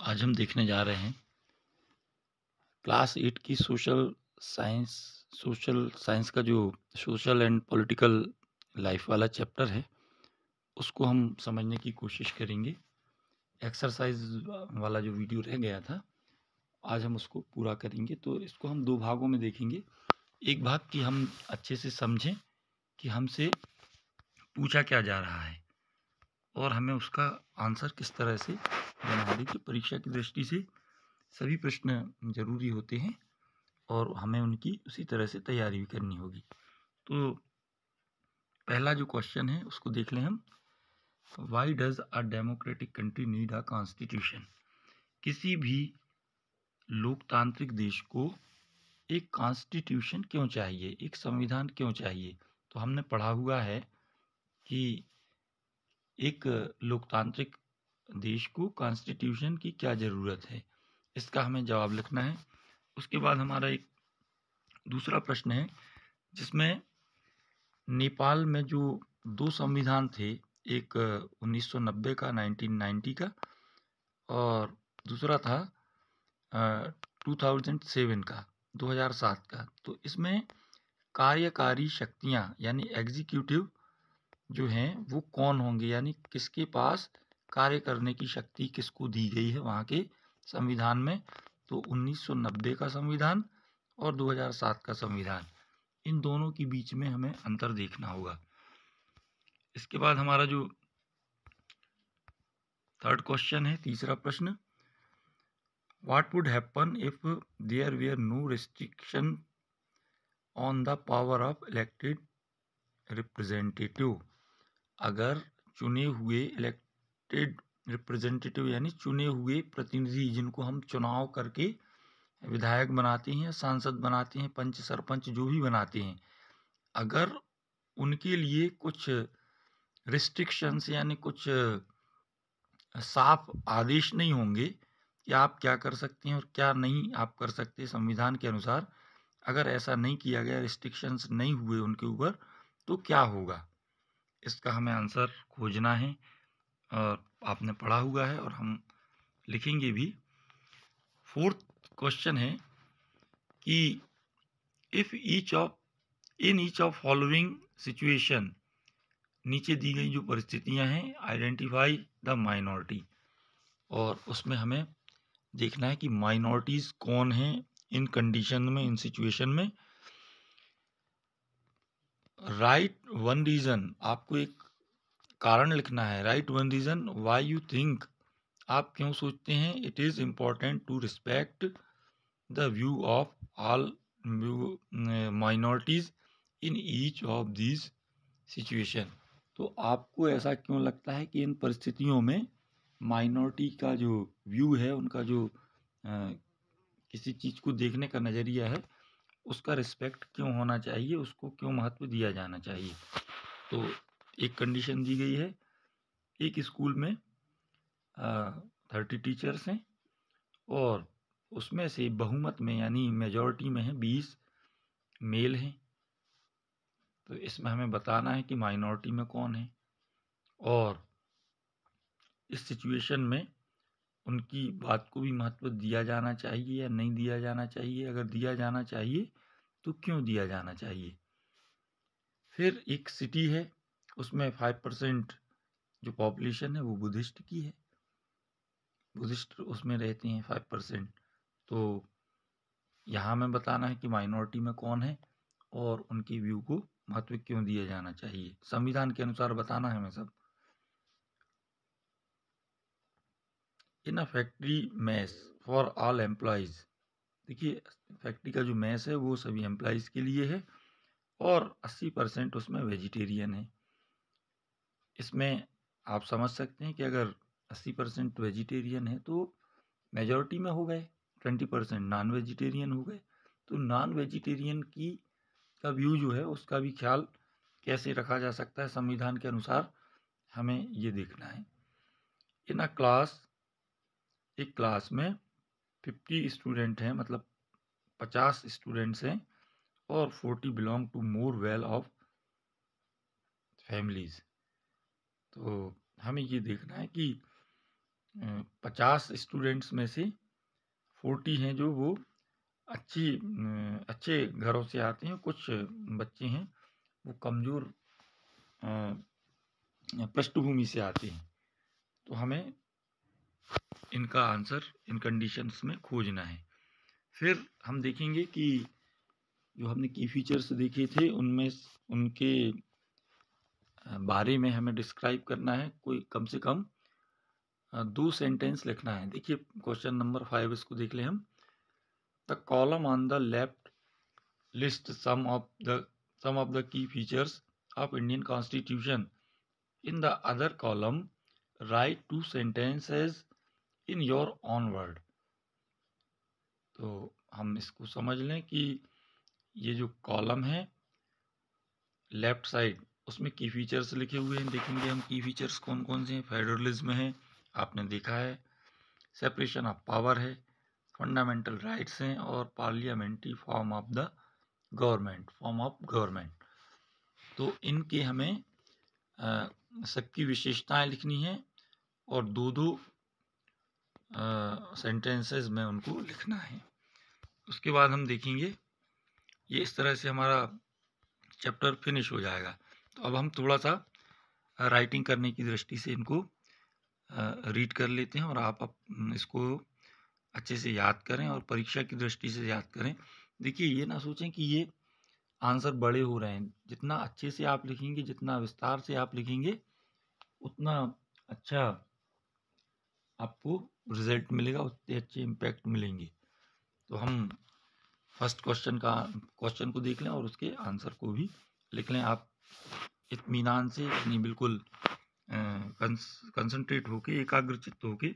आज हम देखने जा रहे हैं क्लास 8 की सोशल साइंस का जो सोशल एंड पॉलिटिकल लाइफ वाला चैप्टर है उसको हम समझने की कोशिश करेंगे। एक्सरसाइज वाला जो वीडियो रह गया था आज हम उसको पूरा करेंगे। तो इसको हम दो भागों में देखेंगे। एक भाग की हम अच्छे से समझें कि हमसे पूछा क्या जा रहा है और हमें उसका आंसर किस तरह से बना दें। परीक्षा की दृष्टि से सभी प्रश्न जरूरी होते हैं और हमें उनकी उसी तरह से तैयारी भी करनी होगी। तो पहला जो क्वेश्चन है उसको देख लें हम। Why does a democratic country need a constitution? किसी भी लोकतांत्रिक देश को एक कॉन्स्टिट्यूशन क्यों चाहिए, एक संविधान क्यों चाहिए? तो हमने पढ़ा हुआ है कि एक लोकतांत्रिक देश को कॉन्स्टिट्यूशन की क्या ज़रूरत है, इसका हमें जवाब लिखना है। उसके बाद हमारा एक दूसरा प्रश्न है जिसमें नेपाल में जो दो संविधान थे, एक 1990 का 1990 का और दूसरा था 2007 का 2007 का। तो इसमें कार्यकारी शक्तियां यानी एग्जीक्यूटिव जो हैं वो कौन होंगे, यानी किसके पास कार्य करने की शक्ति किसको दी गई है वहाँ के संविधान में। तो 1990 का संविधान और 2007 का संविधान, इन दोनों के बीच में हमें अंतर देखना होगा। इसके बाद हमारा जो थर्ड क्वेश्चन है, तीसरा प्रश्न, what would happen if there were no restriction on the power of elected representative? अगर चुने हुए इलेक्टेड रिप्रेजेंटेटिव यानी चुने हुए प्रतिनिधि जिनको हम चुनाव करके विधायक बनाते हैं, सांसद बनाते हैं, पंच सरपंच जो भी बनाते हैं, अगर उनके लिए कुछ रिस्ट्रिक्शंस यानी कुछ साफ आदेश नहीं होंगे कि आप क्या कर सकते हैं और क्या नहीं आप कर सकते संविधान के अनुसार, अगर ऐसा नहीं किया गया, रिस्ट्रिक्शंस नहीं हुए उनके ऊपर, तो क्या होगा? इसका हमें आंसर खोजना है और आपने पढ़ा हुआ है और हम लिखेंगे भी। फोर्थ क्वेश्चन है कि if in each of following situation, नीचे दी गई जो परिस्थितियां हैं, आइडेंटिफाई द माइनॉरिटी, और उसमें हमें देखना है कि माइनॉरिटीज कौन हैं इन कंडीशन में, इन सिचुएशन में। राइट वन रीजन, आपको एक कारण लिखना है। Write one reason why you think, आप क्यों सोचते हैं, it is important to respect the view of all minorities in each of these situation. तो आपको ऐसा क्यों लगता है कि इन परिस्थितियों में माइनॉरिटी का जो व्यू है, उनका जो किसी चीज़ को देखने का नज़रिया है, उसका रिस्पेक्ट क्यों होना चाहिए, उसको क्यों महत्व दिया जाना चाहिए? तो एक कंडीशन दी गई है, एक स्कूल में 30 टीचर्स हैं और उसमें से बहुमत में यानी मेजॉरिटी में है 20 मेल हैं। तो इसमें हमें बताना है कि माइनॉरिटी में कौन है और इस सिचुएशन में उनकी बात को भी महत्व दिया जाना चाहिए या नहीं दिया जाना चाहिए। अगर दिया जाना चाहिए तो क्यों दिया जाना चाहिए। फिर एक सिटी है, उसमें 5% जो पॉपुलेशन है वो बुद्धिस्ट की है, बुद्धिस्ट उसमें रहते हैं 5%। तो यहाँ हमें बताना है कि माइनॉरिटी में कौन है और उनकी व्यू को महत्व क्यों दिया जाना चाहिए, संविधान के अनुसार बताना है हमें सब। In a factory mess for all employees, देखिए फैक्ट्री का जो मेस है वो सभी एम्प्लॉयज़ के लिए है और 80% उसमें वेजिटेरियन है। इसमें आप समझ सकते हैं कि अगर 80% वेजिटेरियन है तो मेजॉरिटी में हो गए, 20% नॉन वेजिटेरियन हो गए। तो नॉन वेजिटेरियन की का व्यू जो है उसका भी ख्याल कैसे रखा जा सकता है संविधान के अनुसार, हमें ये देखना है। इन अ क्लास, एक क्लास में 50 स्टूडेंट हैं, मतलब 50 स्टूडेंट्स हैं और 40 belong to more well off families. तो हमें ये देखना है कि 50 स्टूडेंट्स में से 40 हैं जो वो अच्छे घरों से आते हैं, कुछ बच्चे हैं वो कमज़ोर पृष्ठभूमि से आते हैं। तो हमें इनका आंसर इन कंडीशंस में खोजना है। फिर हम देखेंगे कि जो हमने की फीचर्स देखे थे उनमें उनके बारे में हमें डिस्क्राइब करना है, कोई कम से कम 2 सेंटेंस लिखना है। देखिए क्वेश्चन नंबर 5 इसको देख लें हम। The column on the left list some of the key features of Indian constitution. In the other column write 2 sentences in your own word. तो हम इसको समझ लें कि ये जो कॉलम है लेफ्ट साइड उसमें की फीचर्स लिखे हुए हैं। देखेंगे हम की फीचर्स कौन कौन से हैं। फेडरलिज्म है, आपने देखा है, सेपरेशन ऑफ पावर है, फंडामेंटल राइट्स हैं और पार्लियामेंट्री फॉर्म ऑफ गवर्नमेंट। तो इनके हमें सबकी विशेषताएं लिखनी है और दो सेंटेंसेस में उनको लिखना है। उसके बाद हम देखेंगे ये इस तरह से हमारा चैप्टर फिनिश हो जाएगा। तो अब हम थोड़ा सा राइटिंग करने की दृष्टि से इनको रीड कर लेते हैं और आप इसको अच्छे से याद करें और परीक्षा की दृष्टि से याद करें। देखिए ये ना सोचें कि ये आंसर बड़े हो रहे हैं। जितना अच्छे से आप लिखेंगे, जितना विस्तार से आप लिखेंगे, उतना अच्छा आपको रिजल्ट मिलेगा, उतने अच्छे इम्पैक्ट मिलेंगे। तो हम फर्स्ट क्वेश्चन को देख लें और उसके आंसर को भी लिख लें। आप इत्मीनान से यानी बिल्कुल कंसंट्रेट होके, एकाग्रचित्त होके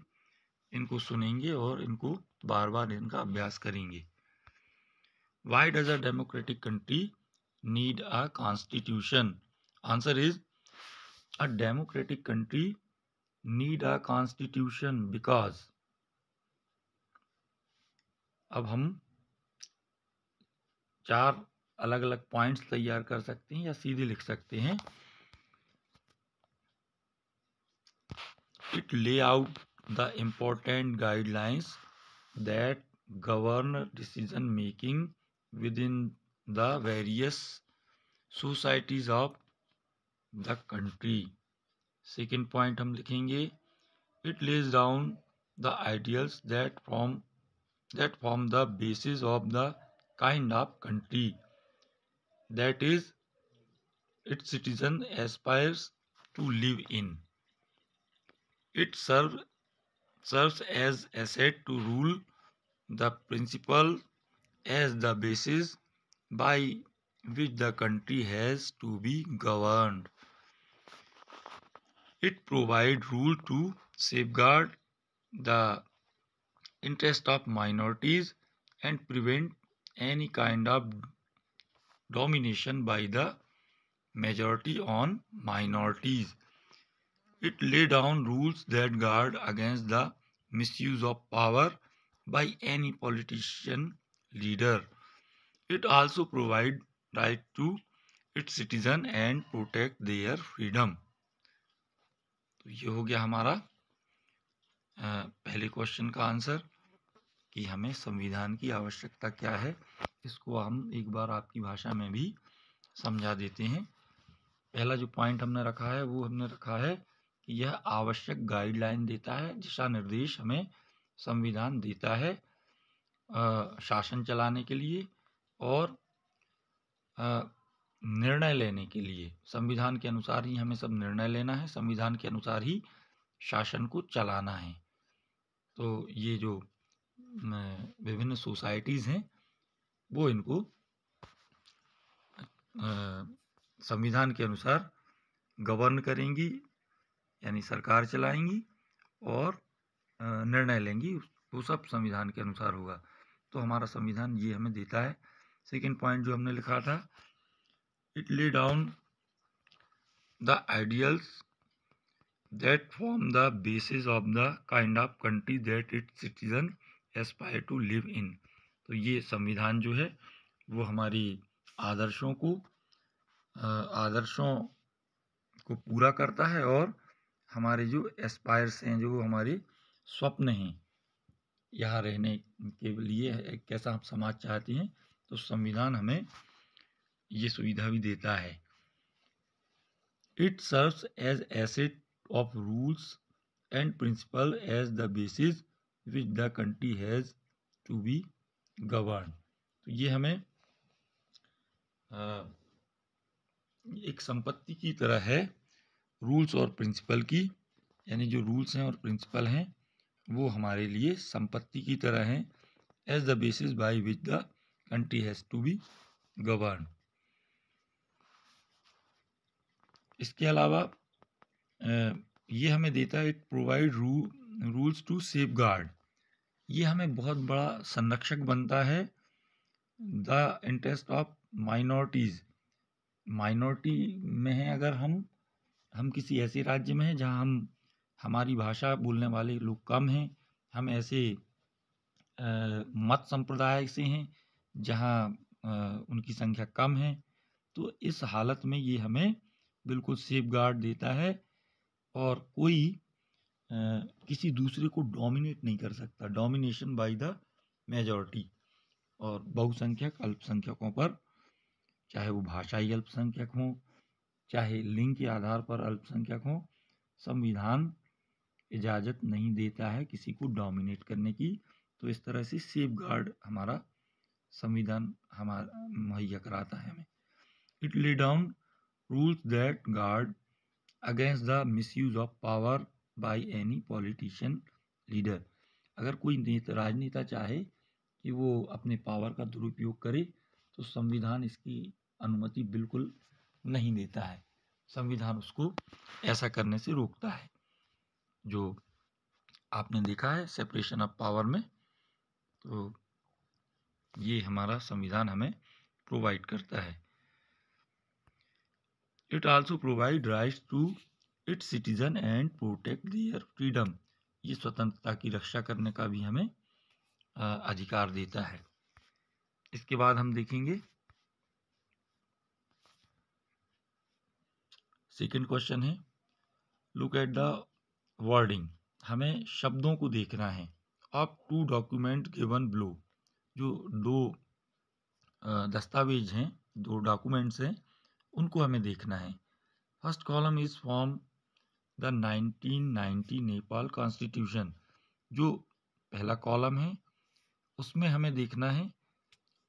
इनको सुनेंगे और इनको बार बार इनका अभ्यास करेंगे। Why does a democratic country need a constitution? Answer is, a democratic country need a constitution because। अब हम 4 अलग अलग पॉइंट्स तैयार कर सकते हैं या सीधे लिख सकते हैं। It lay out the important guidelines that govern decision making within the various societies of the country। Second point हम लिखेंगे, it lays down the ideals that form the basis of the kind of country that is its citizen aspires to live in। It serves as asset to rule the principle as the basis by which the country has to be governed। It provides rules to safeguard the interest of minorities and prevent any kind of domination by the majority on minorities। It lays down rules that guard against the misuse of power by any politician leader। It also provides right to its citizen and protect their freedom। तो ये हो गया हमारा पहले question का answer कि हमें संविधान की आवश्यकता क्या है। इसको हम एक बार आपकी भाषा में भी समझा देते हैं। पहला जो पॉइंट हमने रखा है वो हमने रखा है कि यह आवश्यक गाइडलाइन देता है, दिशा निर्देश हमें संविधान देता है शासन चलाने के लिए और निर्णय लेने के लिए। संविधान के अनुसार ही हमें सब निर्णय लेना है, संविधान के अनुसार ही शासन को चलाना है। तो ये जो विभिन्न सोसाइटीज़ हैं वो इनको संविधान के अनुसार गवर्न करेंगी, यानी सरकार चलाएंगी और निर्णय लेंगी, वो सब संविधान के अनुसार होगा। तो हमारा संविधान ये हमें देता है। सेकेंड पॉइंट जो हमने लिखा था, it lay down the ideals that form the basis of the kind of country that its citizen aspire to live in। तो ये संविधान जो है वो हमारी आदर्शों को पूरा करता है और हमारे जो एस्पायर्स हैं, जो हमारी स्वप्न हैं यहाँ रहने के लिए, कैसा हम समाज चाहते हैं, तो संविधान हमें ये सुविधा भी देता है। It serves as a set of rules and principle as the basis which the country has to be govern. तो ये हमें एक संपत्ति की तरह है रूल्स और प्रिंसिपल की, यानी जो रूल्स हैं और प्रिंसिपल हैं वो हमारे लिए संपत्ति की तरह हैं, as the basis by which the country has to be govern. इसके अलावा ये हमें देता है, it provide rules to safeguard, ये हमें बहुत बड़ा संरक्षक बनता है the interest of minorities. Minority में है अगर हम किसी ऐसे राज्य में हैं जहां हमारी भाषा बोलने वाले लोग कम हैं, हम ऐसे मत संप्रदाय से हैं जहां उनकी संख्या कम है, तो इस हालत में ये हमें बिल्कुल सेफगार्ड देता है और कोई किसी दूसरे को डोमिनेट नहीं कर सकता, डोमिनेशन बाय द मेजॉरिटी। और बहुसंख्यक अल्पसंख्यकों पर, चाहे वो भाषाई अल्पसंख्यक हों चाहे लिंग के आधार पर अल्पसंख्यक हों, संविधान इजाज़त नहीं देता है किसी को डोमिनेट करने की। तो इस तरह से सेफगार्ड हमारा संविधान हमारा मुहैया कराता है हमें। It lay down rules that guard against the misuse of power by any politician leader. अगर कोई राजनेता चाहे कि वो अपने पावर का दुरुपयोग करे तो संविधान इसकी अनुमति बिल्कुल नहीं देता है, संविधान उसको ऐसा करने से रोकता है। जो आपने देखा है सेपरेशन ऑफ पावर में, तो ये हमारा संविधान हमें प्रोवाइड करता है। It also provide rights to its citizen and protect their freedom, ये स्वतंत्रता की रक्षा करने का भी हमें अधिकार देता है। इसके बाद हम देखेंगे सेकंड क्वेश्चन है, लुक एट द वर्डिंग, हमें शब्दों को देखना है। Of two document given below, जो दो दस्तावेज हैं, दो डॉक्यूमेंट्स हैं, उनको हमें देखना है। First column is from the 1990 Nepal constitution, जो पहला कॉलम है उसमें हमें देखना है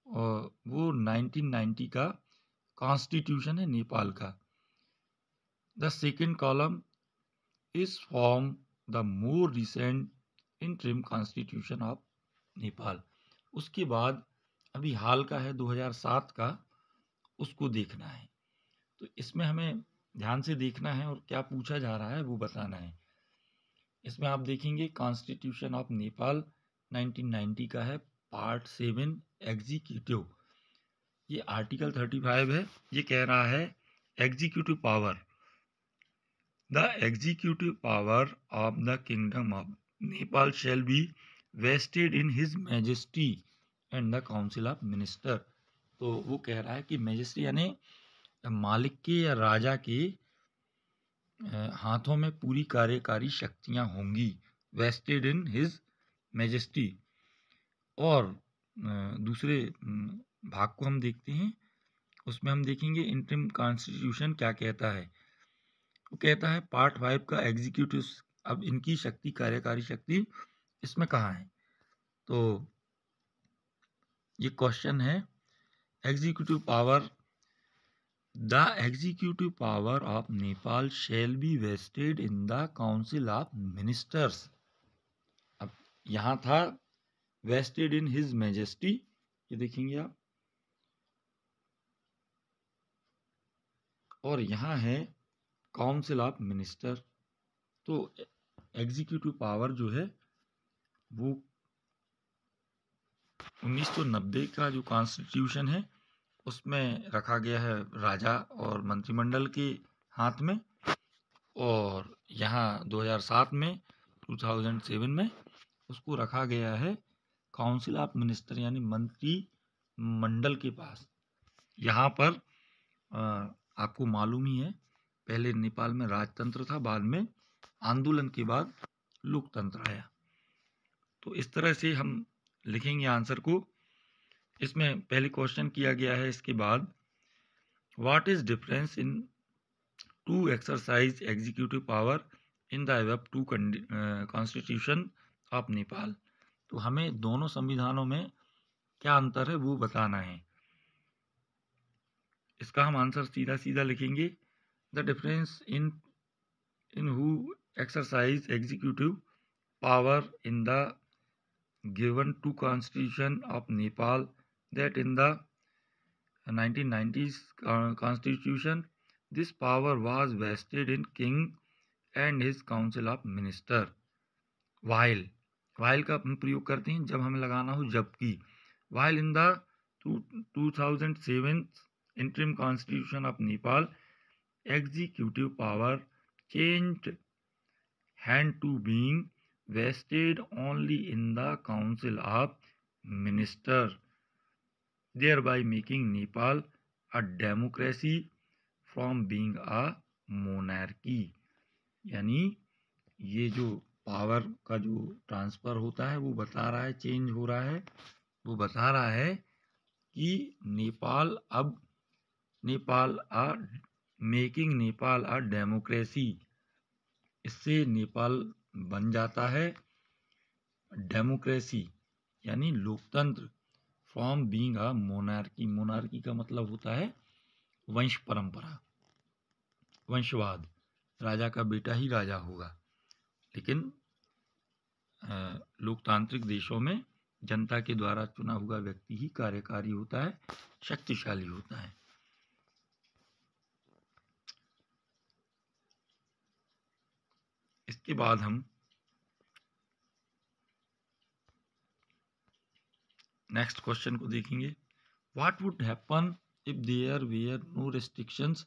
और वो 1990 का कॉन्स्टिट्यूशन है नेपाल का। The second column is from the more recent interim constitution of Nepal, उसके बाद अभी हाल का है 2007 का, उसको देखना है। तो इसमें हमें ध्यान से देखना है और क्या पूछा जा रहा है वो बताना है। इसमें आप देखेंगे कॉन्स्टिट्यूशन ऑफ नेपाल 1990 का है, पार्ट 7 एग्जीक्यूटिव, ये आर्टिकल 35 है। ये कह रहा है executive power, the executive power of the kingdom of Nepal shall be vested in his majesty and the council of minister. तो वो कह रहा है कि मैजेस्टी यानी मालिक के या राजा के हाथों में पूरी कार्यकारी शक्तियां होंगी, वेस्टेड इन हिज मैजेस्टी। और दूसरे भाग को हम देखते हैं, उसमें हम देखेंगे इंटरिम कॉन्स्टिट्यूशन क्या कहता है। वो कहता है पार्ट 5 का एग्जीक्यूटिव, अब इनकी शक्ति, कार्यकारी शक्ति इसमें कहाँ है, तो ये क्वेश्चन है। Executive power, the executive power of Nepal shall be vested in the council of ministers. अब यहाँ था वेस्टेड इन हिज मैजेस्टी, ये देखेंगे आप, और यहाँ है काउंसिल ऑफ मिनिस्टर। तो एग्जीक्यूटिव पावर जो है वो 1990 का जो कॉन्स्टिट्यूशन है उसमें रखा गया है राजा और मंत्रिमंडल के हाथ में, और यहाँ 2007 में 2007 में उसको रखा गया है काउंसिल ऑफ मिनिस्टर यानी मंत्री मंडल के पास। यहाँ पर आपको मालूम ही है पहले नेपाल में राजतंत्र था, बाद में आंदोलन के बाद लोकतंत्र आया। तो इस तरह से हम लिखेंगे आंसर को। इसमें पहले क्वेश्चन किया गया है, इसके बाद what is difference in to exercise executive power in the above two constitution of Nepal. तो हमें दोनों संविधानों में क्या अंतर है वो बताना है। इसका हम आंसर सीधा सीधा लिखेंगे। The difference in who exercise executive power in the given to constitution of Nepal that in the 1990s constitution this power was vested in king and his council of minister। while का हम प्रयोग करते हैं जब हमें लगाना हो जबकि। while in the 2007 interim constitution of Nepal executive power changed hand to being vested only in the council of minister, thereby making Nepal a democracy from being a monarchy। यानी ये जो पावर का जो ट्रांसफर होता है वो बता रहा है, चेंज हो रहा है, वो बता रहा है कि नेपाल अब मेकिंग नेपाल अ डेमोक्रेसी, इससे नेपाल बन जाता है डेमोक्रेसी यानी लोकतंत्र, from being a monarchy. Monarchy का मतलब होता है वंश परंपरा, वंशवाद, राजा का बेटा ही राजा होगा। लेकिन लोकतांत्रिक देशों में जनता के द्वारा चुना हुआ व्यक्ति ही कार्यकारी होता है, शक्तिशाली होता है। इसके बाद हम नेक्स्ट क्वेश्चन को देखेंगे। What would happen if there were no restrictions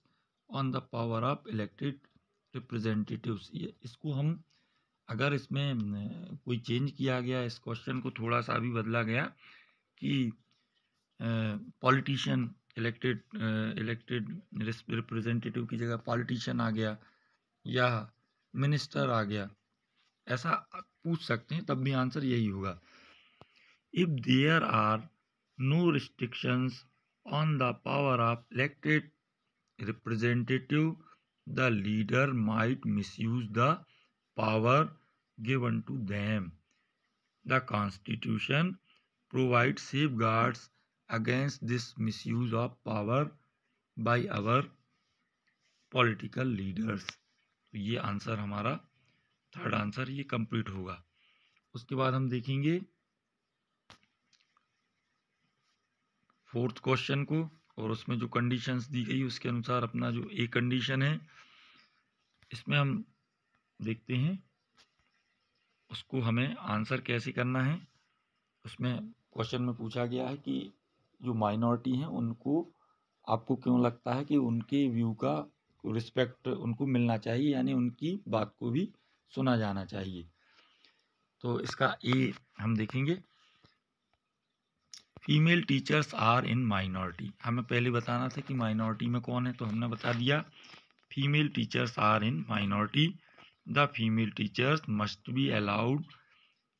on the power of elected representatives. इसको हम अगर इसमें कोई चेंज किया गया, इस क्वेश्चन को थोड़ा सा भी बदला गया कि पॉलिटिशियन इलेक्टेड रिप्रेजेंटेटिव की जगह पॉलिटिशियन आ गया या मिनिस्टर आ गया, ऐसा पूछ सकते हैं, तब भी आंसर यही होगा। If there are no restrictions on the power of elected representative, the leader might misuse the power given to them. The Constitution provides safeguards against this misuse of power by our political leaders। तो ये answer हमारा third answer ये complete होगा। उसके बाद हम देखेंगे fourth question को, और उसमें जो कंडीशंस दी गई उसके अनुसार अपना जो ए कंडीशन है इसमें हम देखते हैं उसको हमें आंसर कैसे करना है। उसमें क्वेश्चन में पूछा गया है कि जो माइनॉरिटी हैं उनको आपको क्यों लगता है कि उनके व्यू का रिस्पेक्ट उनको मिलना चाहिए, यानी उनकी बात को भी सुना जाना चाहिए। तो इसका ए हम देखेंगे। Female teachers are in minority. हमें पहले बताना था कि माइनॉरिटी में कौन है, तो हमने बता दिया female teachers are in minority. The female teachers must be allowed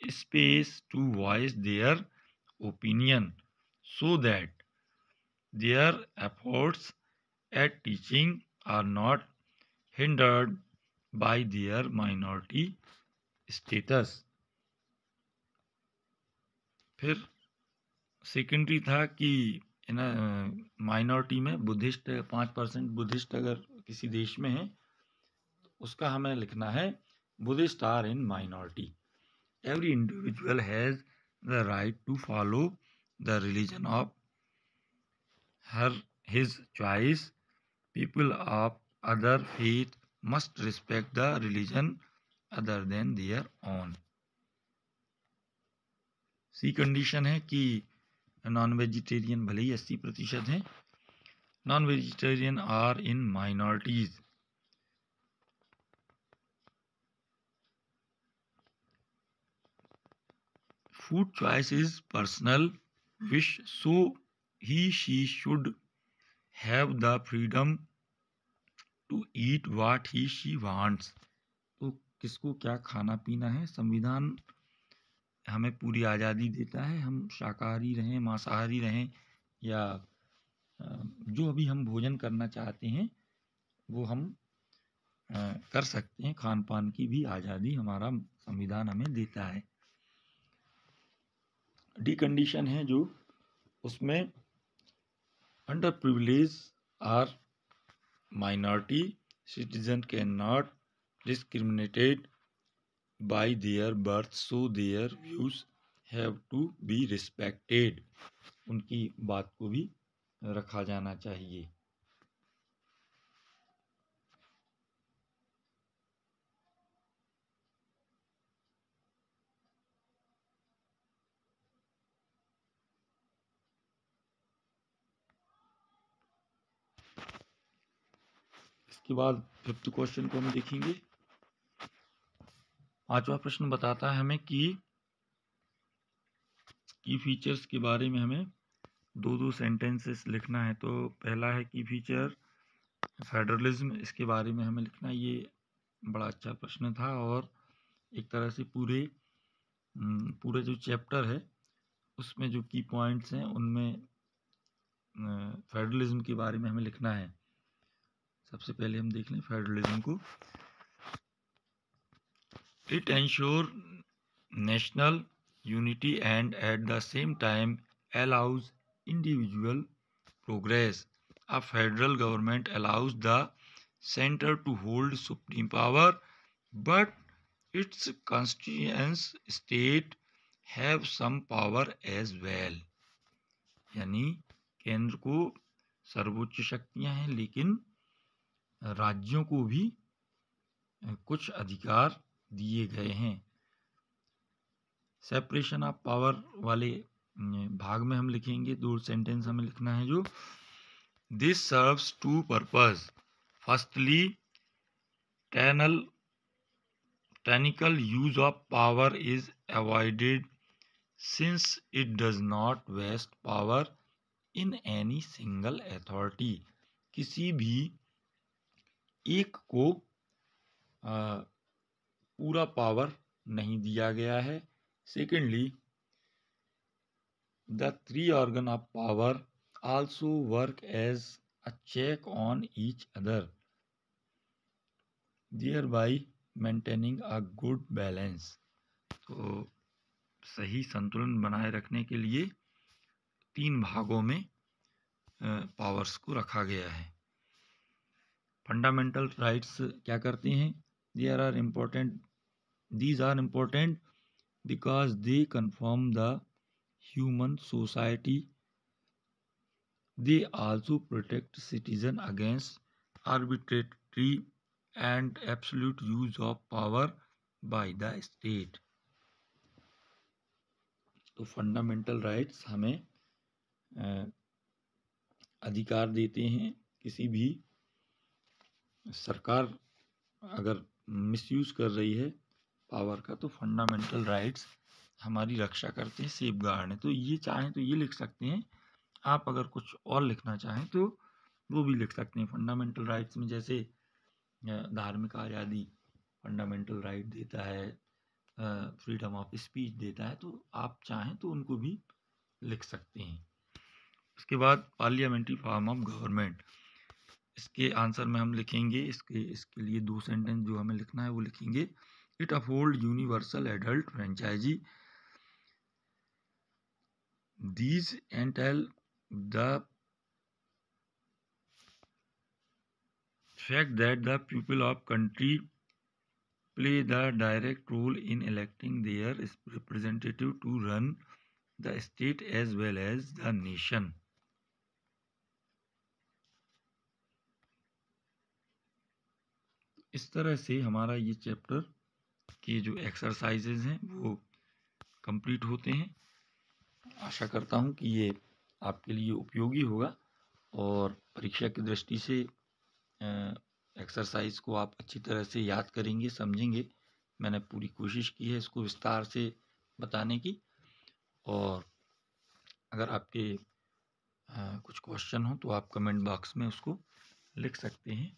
space to voice their opinion so that their efforts at teaching are not hindered by their minority status. फिर सेकेंडरी था कि माइनॉरिटी में Buddhist 5% Buddhist अगर किसी देश में है तो उसका हमें लिखना है Buddhist are in minority. Every individual has the right to follow the religion of his choice. People of other faith must respect the religion other than their own. C condition है कि नॉन वेजिटेरियन भले ही 80% हैं, non vegetarian are in minorities. Food choice is personal wish, so he she should have the freedom to eat what he she wants. तो किसको क्या खाना पीना है संविधान हमें पूरी आज़ादी देता है। हम शाकाहारी रहें, मांसाहारी रहें या जो भी हम भोजन करना चाहते हैं वो हम कर सकते हैं। खान पान की भी आज़ादी हमारा संविधान हमें देता है। डी कंडीशन है जो उसमें underprivileged are minority citizen can not discriminated by their birth, so their views have to be respected। उनकी बात को भी रखा जाना चाहिए। इसके बाद 5th क्वेश्चन को हम देखेंगे। 5वां प्रश्न बताता है हमें कि की फीचर्स के बारे में हमें 2 सेंटेंसेस लिखना है। तो पहला है की फीचर फेडरलिज्म, इसके बारे में हमें लिखना है। ये बड़ा अच्छा प्रश्न था और एक तरह से पूरे जो चैप्टर है उसमें जो की पॉइंट्स हैं उनमें फेडरलिज्म के बारे में हमें लिखना है। सबसे पहले हम देख लें फेडरलिज्म को। It ensure national unity and at the same time allows individual progress. A federal government allows the center to hold supreme power, but its constituent state have some power as well। यानी केंद्र को सर्वोच्च शक्तियां हैं लेकिन राज्यों को भी कुछ अधिकार दिए गए हैं। सेपरेशन ऑफ पावर वाले भाग में हम लिखेंगे 2 सेंटेंस हमें लिखना है जो this serves 2 purpose. Firstly tyrannical use of power is avoided since it does not waste power in any single authority। किसी भी एक को पूरा पावर नहीं दिया गया है। Secondly the 3 organ of power also work as a check on each other, thereby maintaining a good balance। तो सही संतुलन बनाए रखने के लिए 3 भागों में पावर्स को रखा गया है। फंडामेंटल राइट्स क्या करते हैं? these are important because they confirm the human society। They also protect citizen against arbitrary and absolute use of power by the state। तो फंडामेंटल राइट्स हमें अधिकार देते हैं। किसी भी सरकार अगर मिसयूज कर रही है पावर का तो फंडामेंटल राइट्स हमारी रक्षा करते हैं, सेफगार्ड है। तो ये चाहें तो ये लिख सकते हैं। आप अगर कुछ और लिखना चाहें तो वो भी लिख सकते हैं। फंडामेंटल राइट्स में जैसे धार्मिक आज़ादी फंडामेंटल राइट देता है, फ्रीडम ऑफ स्पीच देता है, तो आप चाहें तो उनको भी लिख सकते हैं। उसके बाद पार्लियामेंट्री फॉर्म ऑफ गवर्नमेंट, इसके आंसर में हम लिखेंगे इसके लिए 2 सेंटेंस जो हमें लिखना है वो लिखेंगे। It uphold universal adult franchise. These entail the fact that the people of country play the direct role in electing their representative to run the state as well as the nation। इस तरह से हमारा ये chapter के जो exercises हैं वो complete होते हैं। आशा करता हूँ कि ये आपके लिए उपयोगी होगा और परीक्षा की दृष्टि से एक्सरसाइज को आप अच्छी तरह से याद करेंगे, समझेंगे। मैंने पूरी कोशिश की है इसको विस्तार से बताने की। और अगर आपके कुछ क्वेश्चन हो तो आप कमेंट बॉक्स में उसको लिख सकते हैं।